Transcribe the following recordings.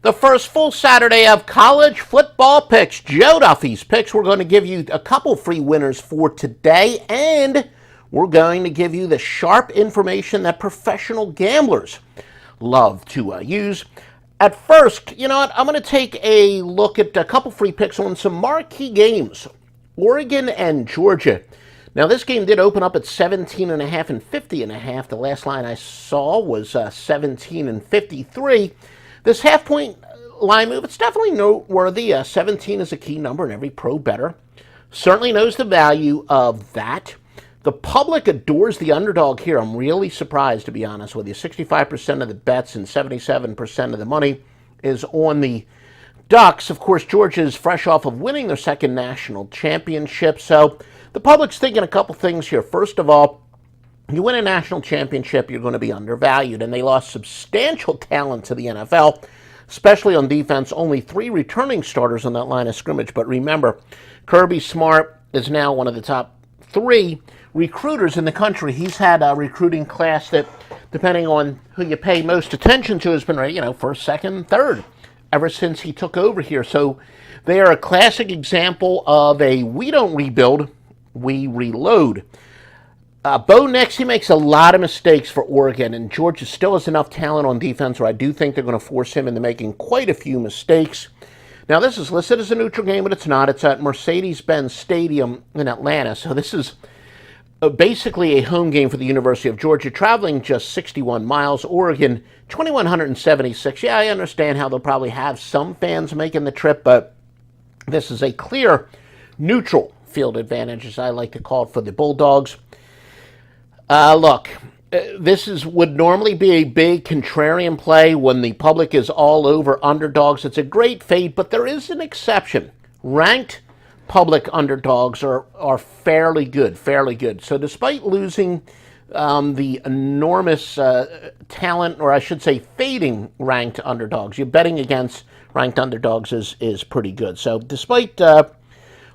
The first full Saturday of college football picks, Joe Duffy's picks. We're going to give you a couple free winners for today, and we're going to give you the sharp information that professional gamblers love to use. At first, you know what? I'm going to take a look at a couple free picks on some marquee games, Oregon and Georgia. Now, this game did open up at 17.5 and 50.5. The last line I saw was 17 and 53. This half-point line move, it's definitely noteworthy. 17 is a key number, and every pro bettor certainly knows the value of that. The public adores the underdog here. I'm really surprised, to be honest with you. 65% of the bets and 77% of the money is on the Ducks. Of course, Georgia is fresh off of winning their second national championship, so the public's thinking a couple things here. First of all, you win a national championship, you're going to be undervalued, and they lost substantial talent to the NFL, especially on defense. Only 3 returning starters on that line of scrimmage, but remember, Kirby Smart is now one of the top 3 recruiters in the country. He's had a recruiting class that, depending on who you pay most attention to, has been, first, second, third, ever since he took over here. So they are a classic example of a we don't rebuild, we reload. Bo Nix, he makes a lot of mistakes for Oregon, and Georgia still has enough talent on defense where I do think they're going to force him into making quite a few mistakes. Now, this is listed as a neutral game, but it's not. It's at Mercedes-Benz Stadium in Atlanta, so this is basically a home game for the University of Georgia, traveling just 61 miles. Oregon, 2,176. Yeah, I understand how they'll probably have some fans making the trip, but this is a clear neutral field advantage, as I like to call it, for the Bulldogs. Look, this would normally be a big contrarian play when the public is all over underdogs. It's a great fade, but there is an exception. Ranked public underdogs are fairly good. So despite losing the enormous talent, or I should say fading ranked underdogs, you're betting against ranked underdogs is pretty good. So despite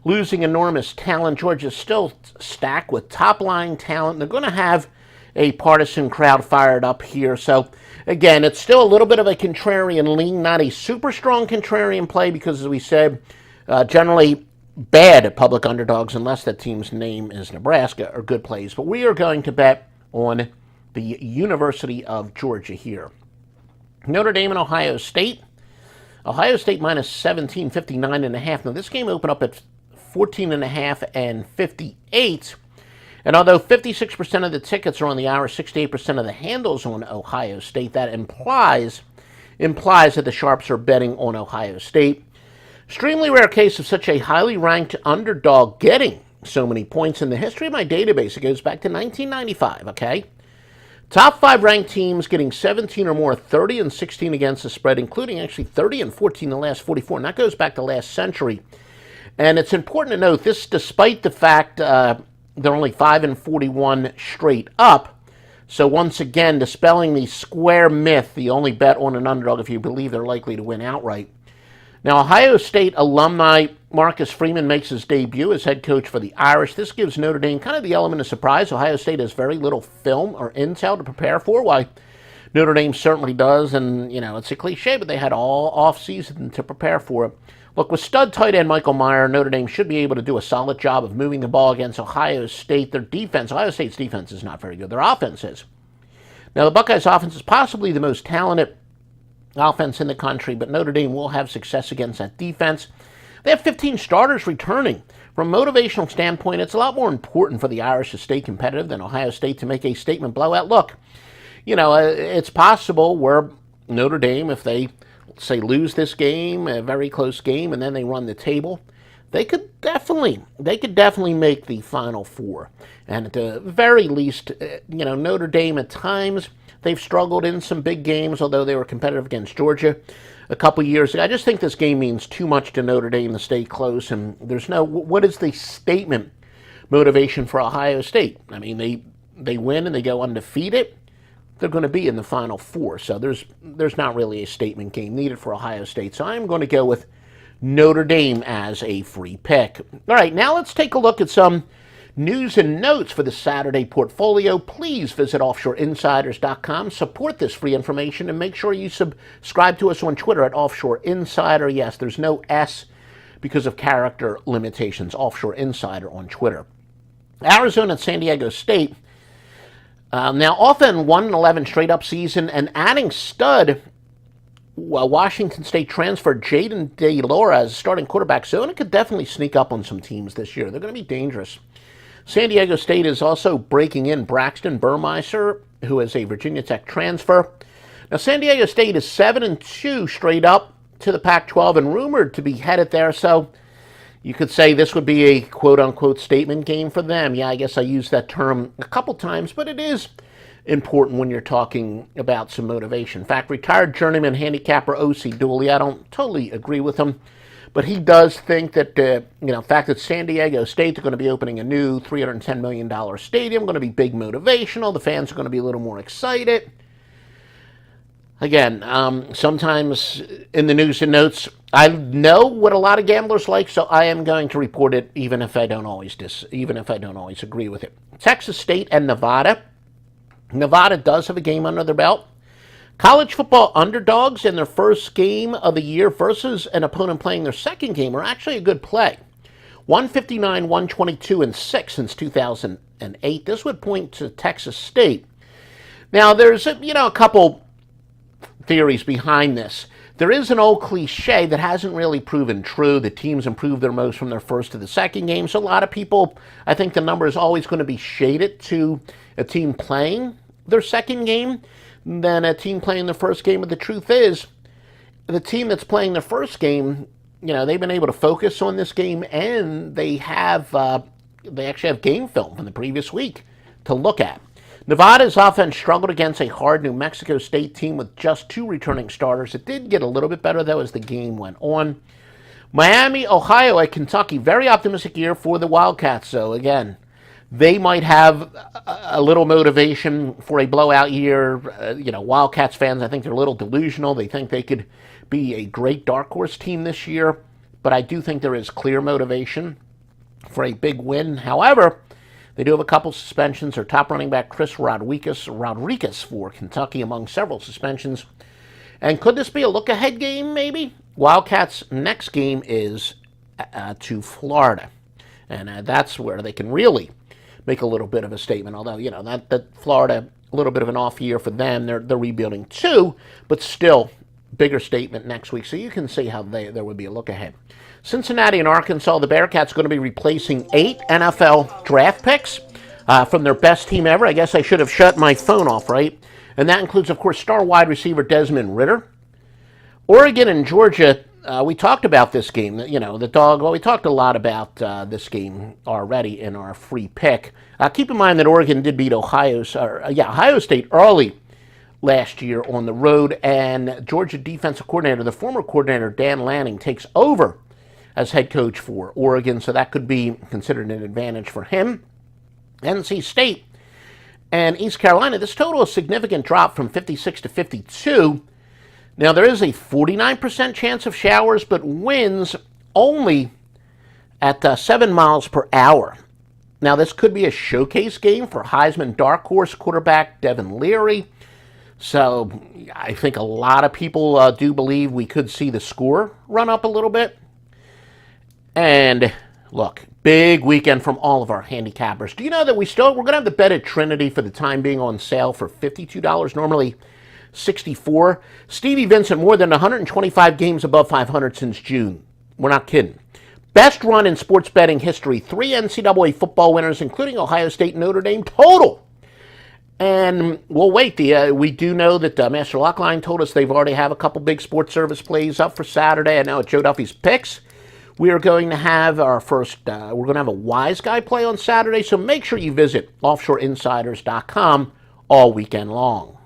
losing enormous talent, Georgia's still stacked with top-line talent. They're going to have a partisan crowd fired up here. So, again, it's still a little bit of a contrarian lean, not a super strong contrarian play because, as we said, generally bad at public underdogs, unless that team's name is Nebraska, are good plays. But we are going to bet on the University of Georgia here. Notre Dame and Ohio State. Ohio State minus 17, 59.5. Now, this game opened up at 14.5 and 58. And although 56% of the tickets are on the Irish, 68% of the handles on Ohio State, that implies that the sharps are betting on Ohio State. Extremely rare case of such a highly ranked underdog getting so many points in the history of my database. It goes back to 1995, okay? Top 5 ranked teams getting 17 or more, 30 and 16 against the spread, including actually 30 and 14 in the last 44. And that goes back to last century. And it's important to note this, despite the fact they're only 5 and 41 straight up. So once again, dispelling the square myth, the only bet on an underdog if you believe they're likely to win outright. Now, Ohio State alumni Marcus Freeman makes his debut as head coach for the Irish. This gives Notre Dame kind of the element of surprise. Ohio State has very little film or intel to prepare for, why Notre Dame certainly does. And, it's a cliche, but they had all offseason to prepare for it. Look, with stud tight end Michael Mayer, Notre Dame should be able to do a solid job of moving the ball against Ohio State. Their defense, Ohio State's defense is not very good. Their offense is. Now, the Buckeyes' offense is possibly the most talented offense in the country, but Notre Dame will have success against that defense. They have 15 starters returning. From a motivational standpoint, it's a lot more important for the Irish to stay competitive than Ohio State to make a statement blowout. Look, it's possible where Notre Dame, if they say lose this game, a very close game, and then they run the table, they could definitely make the Final Four. And at the very least, Notre Dame at times, they've struggled in some big games, although they were competitive against Georgia a couple years ago. I just think this game means too much to Notre Dame to stay close, and there's what is the statement motivation for Ohio State? I mean, they win and they go undefeated. They're going to be in the Final Four, so there's not really a statement game needed for Ohio State. So I'm going to go with Notre Dame as a free pick. All right, now let's take a look at some news and notes for the Saturday portfolio, please visit offshoreinsiders.com. Support this free information and make sure you subscribe to us on Twitter at Offshore Insider. Yes, there's no S because of character limitations. Offshore Insider on Twitter. Arizona and San Diego State. Now, often 1-11 straight up season and adding stud Washington State transfer Jaden DeLaura as starting quarterback. Zona could definitely sneak up on some teams this year. They're going to be dangerous. San Diego State is also breaking in Braxton Burmeister, who is a Virginia Tech transfer. Now, San Diego State is 7-2 straight up to the Pac-12 and rumored to be headed there, so you could say this would be a quote-unquote statement game for them. Yeah, I guess I used that term a couple times, but it is important when you're talking about some motivation. In fact, retired journeyman handicapper O.C. Dooley, I don't totally agree with him, but he does think that, the fact that San Diego State are going to be opening a new $310 million stadium, going to be big motivational. The fans are going to be a little more excited. Again, sometimes in the news and notes, I know what a lot of gamblers like, so I am going to report it, even if I don't always agree with it. Texas State and Nevada. Nevada does have a game under their belt. College football underdogs in their first game of the year versus an opponent playing their second game are actually a good play. 159, 122, and 6 since 2008. This would point to Texas State. Now, there's a couple theories behind this. There is an old cliche that hasn't really proven true. The teams improve their most from their first to the second game. So a lot of people, I think the number is always going to be shaded to a team playing their second game than a team playing the first game. But the truth is, the team that's playing their first game, they've been able to focus on this game, and they actually have game film from the previous week to look at. Nevada's offense struggled against a hard New Mexico State team with just 2 returning starters. It did get a little bit better, though, as the game went on. Miami, Ohio, at Kentucky. Very optimistic year for the Wildcats, so again, they might have a little motivation for a blowout year. Wildcats fans, I think they're a little delusional. They think they could be a great dark horse team this year, but I do think there is clear motivation for a big win. However, they do have a couple suspensions. Their top running back, Chris Rodriguez for Kentucky, among several suspensions. And could this be a look-ahead game, maybe? Wildcats' next game is to Florida. And that's where they can really make a little bit of a statement. Although, that Florida, a little bit of an off year for them. They're rebuilding too, but still, bigger statement next week. So you can see how there would be a look-ahead. Cincinnati and Arkansas, the Bearcats going to be replacing 8 NFL draft picks from their best team ever. I guess I should have shut my phone off, right? And that includes, of course, star wide receiver Desmond Ridder. Oregon and Georgia, we talked about this game. The dog, we talked a lot about this game already in our free pick. Keep in mind that Oregon did beat Ohio State early last year on the road, and Georgia defensive coordinator, the former coordinator Dan Lanning, takes over as head coach for Oregon, so that could be considered an advantage for him. NC State and East Carolina, this total is a significant drop from 56 to 52. Now, there is a 49% chance of showers, but winds only at 7 miles per hour. Now, this could be a showcase game for Heisman dark horse quarterback Devin Leary. So I think a lot of people do believe we could see the score run up a little bit. And look, big weekend from all of our handicappers. Do you know that we're going to have the bet at Trinity for the time being on sale for $52, normally $64. Stevie Vincent, more than 125 games above 500 since June. We're not kidding. Best run in sports betting history. 3 NCAA football winners, including Ohio State and Notre Dame, total. And we'll wait. We do know that Master Lockline told us they've already have a couple big sports service plays up for Saturday. I know at Joe Duffy's Picks, we are going to have our first, we're going to have a Wise Guy play on Saturday. So make sure you visit offshoreinsiders.com all weekend long.